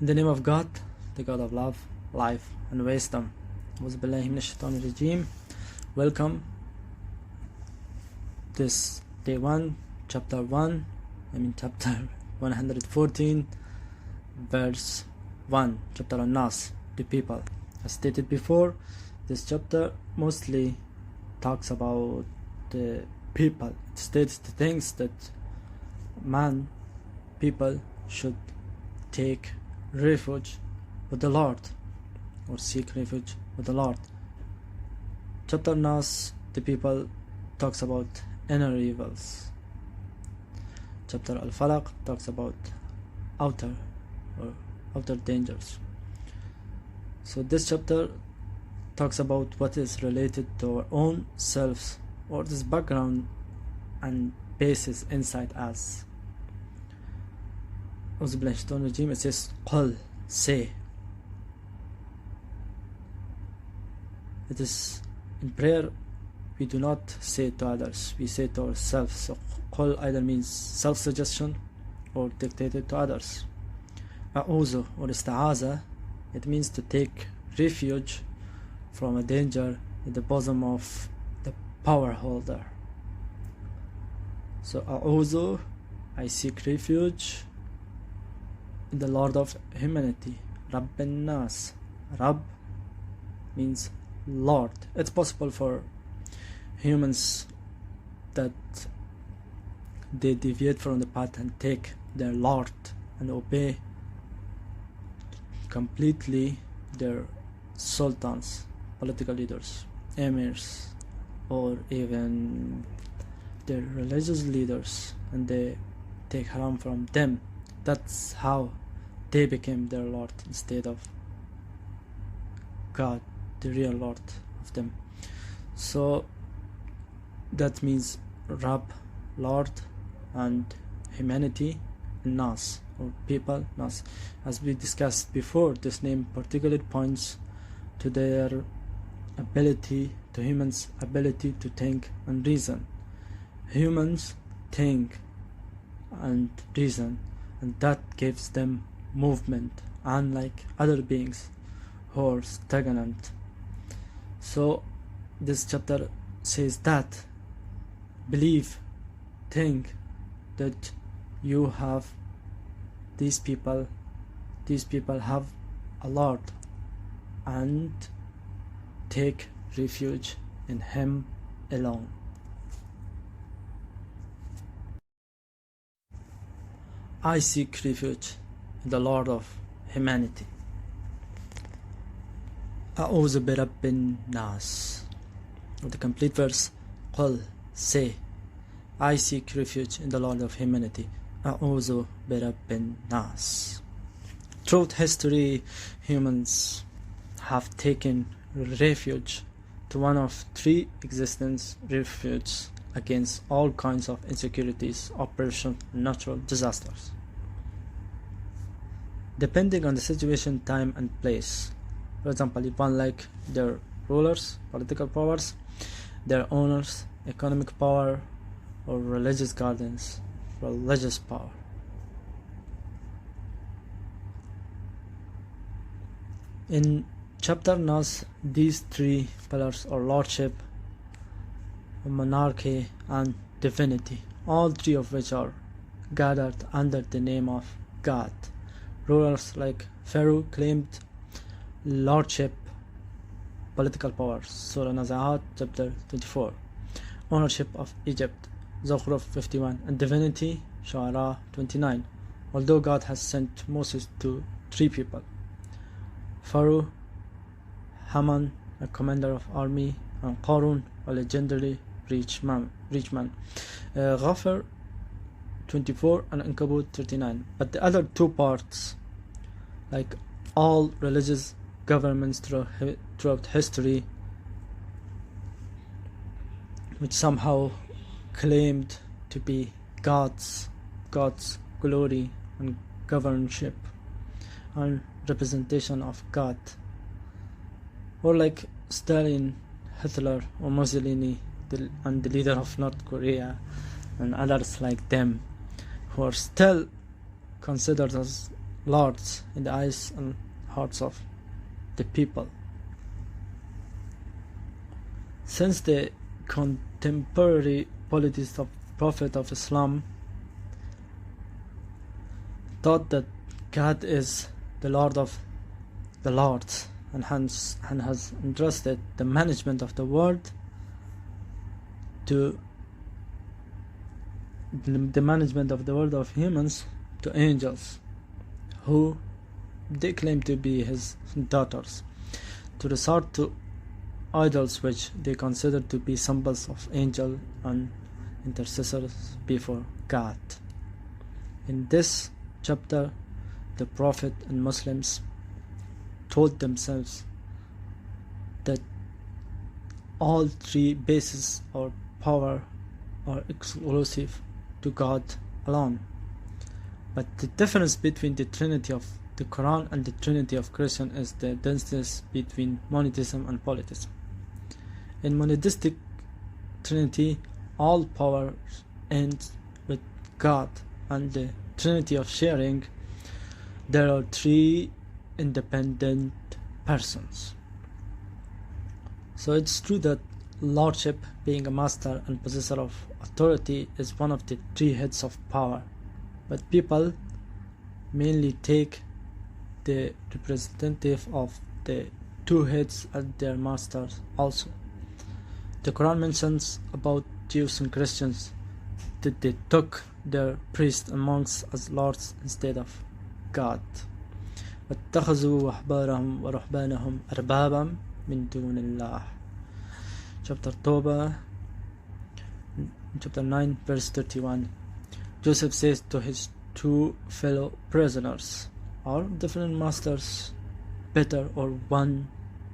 In the name of God, the God of love, life, and wisdom. Welcome. This day 1, chapter 114, verse 1, chapter on Naas, the people. As stated before, this chapter mostly talks about the people. It states the things that people should take refuge with the Lord, or seek refuge with the Lord. Chapter Naas, the people, talks about inner evils. Chapter Al-Falaq talks about outer dangers. So this chapter talks about what is related to our own selves, or this background and basis inside us. It says, Qul, say. It is in prayer, we do not say to others, we say to ourselves. So Qul either means self-suggestion or dictated to others. A'udhu or ista'aza, it means to take refuge from a danger in the bosom of the power holder. So A'udhu, I seek refuge in the Lord of humanity, Rabbin Naas. Rabb means Lord. It's possible for humans that they deviate from the path and take their Lord and obey completely their sultans, political leaders, emirs, or even their religious leaders, and they take haram from them. That's how they became their Lord instead of God, the real Lord of them. So that means Rab, Lord, and humanity, and Naas, or people, Naas. As we discussed before, this name particularly points to their ability, to humans' ability to think and reason. Humans think and reason, and that gives them movement, unlike other beings who are stagnant. So this chapter says that believe, think that you have these people have a Lord, and take refuge in Him alone. I seek refuge in the Lord of humanity. A'udhu bi Rabbin Naas. The complete verse, Qul, say, I seek refuge in the Lord of humanity. A'udhu bi Rabbin Naas. Throughout history, humans have taken refuge to one of three existence refuges against all kinds of insecurities, oppression, and natural disasters. Depending on the situation, time, and place. For example, if one like their rulers, political powers, their owners, economic power, or religious guardians, religious power. In chapter Naas, these three pillars are lordship, monarchy, and divinity, all three of which are gathered under the name of God. Rulers like Pharaoh claimed lordship, political powers, Surah Nazi'at, chapter 24. Ownership of Egypt, Zukhruf 51, and divinity, Shu'ara 29. Although God has sent Moses to three people: Pharaoh, Haman, a commander of army, and Qarun, a legendary rich man. Ghafir 24 and Ankabut 39. But the other two parts, like all religious governments throughout history, which somehow claimed to be God's glory and governorship and representation of God, or like Stalin, Hitler, or Mussolini, and the leader of North Korea, and others like them, who are still considered as lords in the eyes and hearts of the people. Since the contemporary politics of Prophet of Islam thought that God is the Lord of the Lords and has entrusted the management of the world to the management of the world of humans to angels, who they claim to be his daughters, to resort to idols which they consider to be symbols of angel and intercessors before God. In this chapter, the Prophet and Muslims told themselves that all three bases of power are exclusive to God alone. But the difference between the Trinity of the Quran and the Trinity of Christian is the difference between monotheism and polytheism. In monotheistic Trinity, all power ends with God, and the Trinity of sharing, there are three independent persons. So it's true that lordship, being a master and possessor of authority, is one of the three heads of power, but people mainly take the representative of the two heads as their masters also. The Quran mentions about Jews and Christians that they took their priests and monks as lords instead of God. واتخذوا أحبارهم ورهبانهم أربابا من دون الله. Chapter Tawbah, chapter 9, verse 31. Joseph says to his two fellow prisoners, are different masters better, or one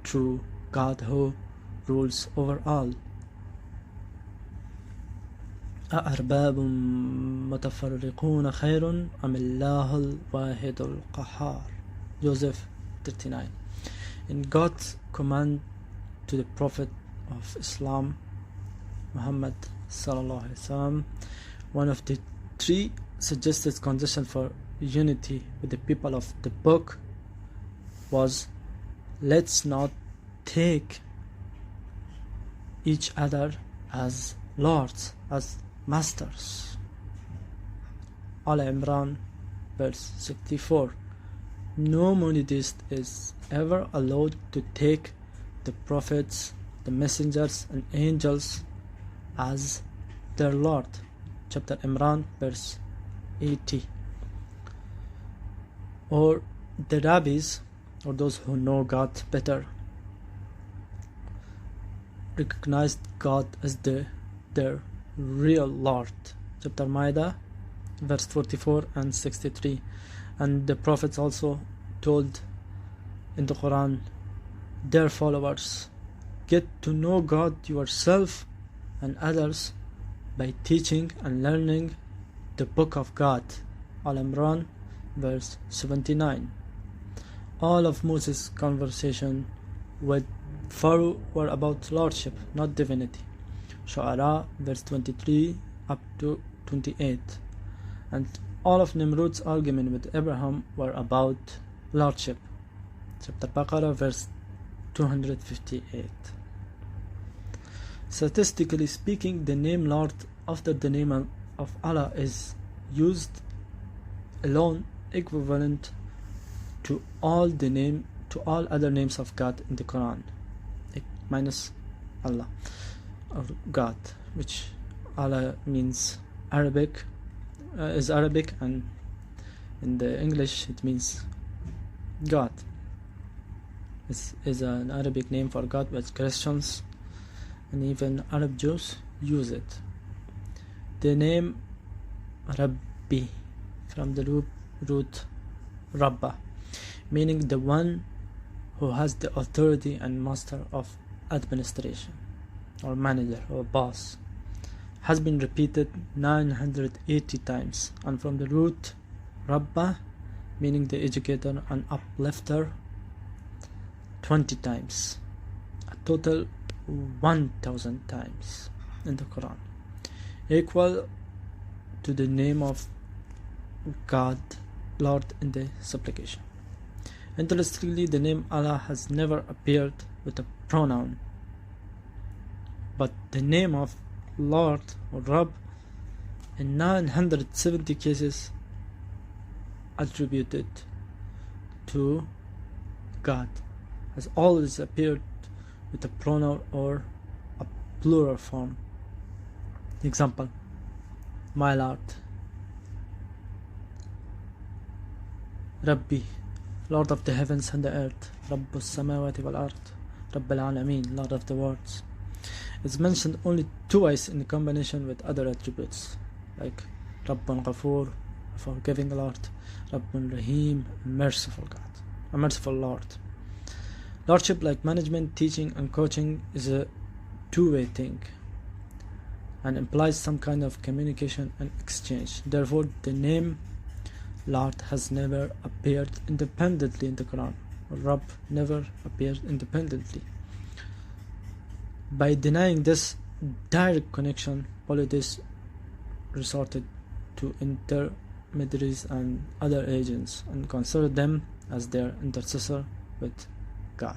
true God who rules over all? أأرباب متفرقون خير أم الله الواحد القهار. Joseph 39. In God's command to the Prophet of Islam, Muhammad sallallahu alaihi wasallam, one of the three suggested conditions for unity with the people of the book was, let's not take each other as lords, as masters. Al Imran verse 64. No monotheist is ever allowed to take the prophets, the messengers and angels as their Lord. Chapter Imran verse 80. Or the rabbis, or those who know God better, recognized God as their real Lord. Chapter Maida verse 44 and 63. And the prophets also told in the Quran their followers, get to know God yourself and others by teaching and learning the book of God. Al Imran verse 79. All of Moses' conversation with Pharaoh were about lordship, not divinity. Shu'ara verse 23 up to 28. And all of Nimrod's argument with Abraham were about lordship. Chapter Baqarah verse 258. Statistically speaking, the name Lord after the name of Allah is used alone equivalent to all other names of God in the Quran, minus Allah or God, which Allah means Arabic, is Arabic, and in the English it means God. Is an Arabic name for God, but Christians and even Arab Jews use it. The name Rabbi from the root Rabba, meaning the one who has the authority and master of administration, or manager, or boss, has been repeated 980 times, and from the root Rabba, meaning the educator and uplifter, 20 times, a total 1000 times in the Quran, equal to the name of God, Lord in the supplication. Interestingly, the name Allah has never appeared with a pronoun, but the name of Lord or Rabb in 970 cases attributed to God has always appeared with a pronoun or a plural form. Example: my Lord, Rabbi, Lord of the heavens and the earth, Rabbus samawati wal ard, Rabbil alameen, Lord of the worlds. It's mentioned only twice in combination with other attributes like Rabbun Ghafoor, a forgiving Lord, Rabbun Rahim, a merciful God, a merciful Lord. Lordship, like management, teaching and coaching, is a two-way thing and implies some kind of communication and exchange. Therefore, the name Lord has never appeared independently in the Quran, or Rabb never appeared independently. By denying this direct connection, polytheists resorted to intermediaries and other agents and considered them as their intercessor with God.